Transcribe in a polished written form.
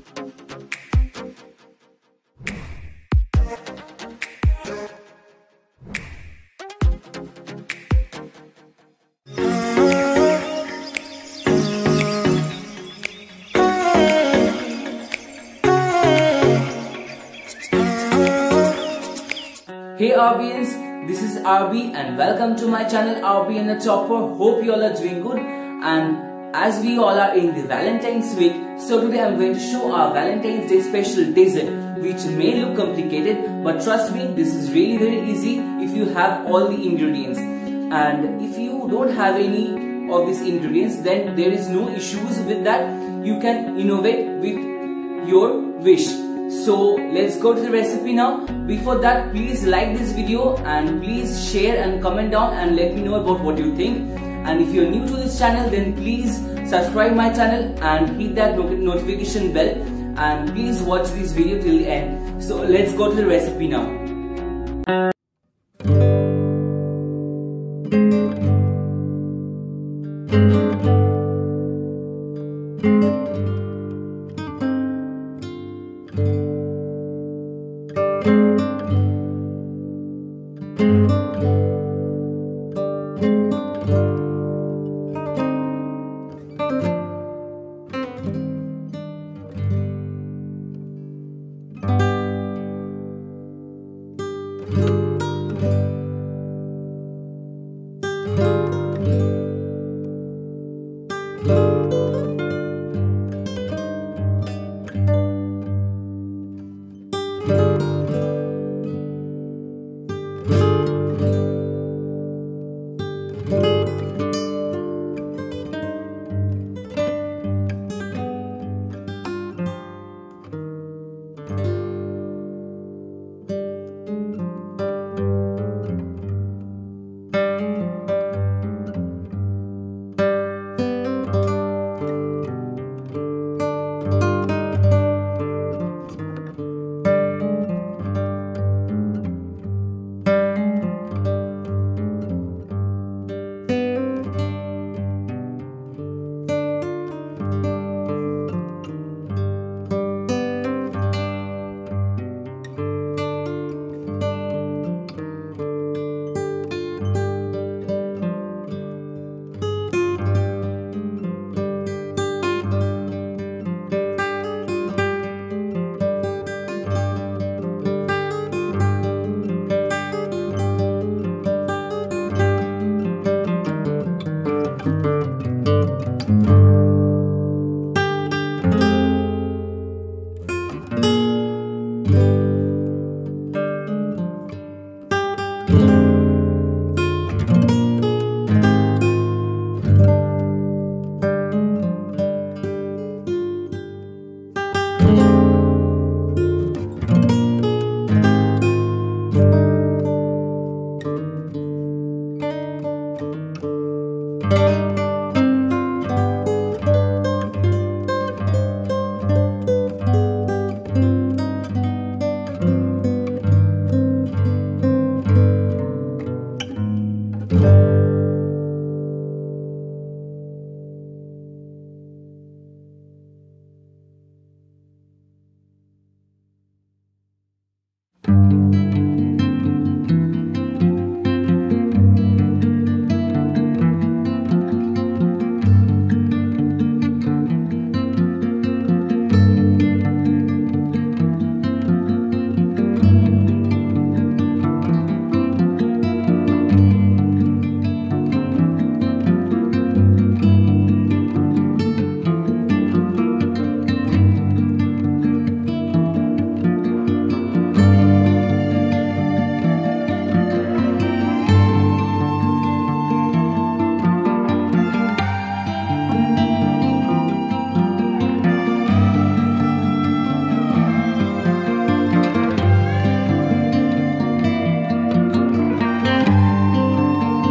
Hey RBans, this is RB and welcome to my channel RBanaChopper. Hope you all are doing good, and as we all are in the Valentine's week, so today I am going to show our Valentine's Day special dessert, which may look complicated, but trust me, this is really very easy if you have all the ingredients. And if you don't have any of these ingredients, then there is no issues with that. You can innovate with your wish. So let's go to the recipe now. Before that, please like this video and please share and comment down and let me know about what you think. And if you're new to this channel, then please subscribe my channel and hit that notification bell, and please watch this video till the end. So let's go to the recipe now.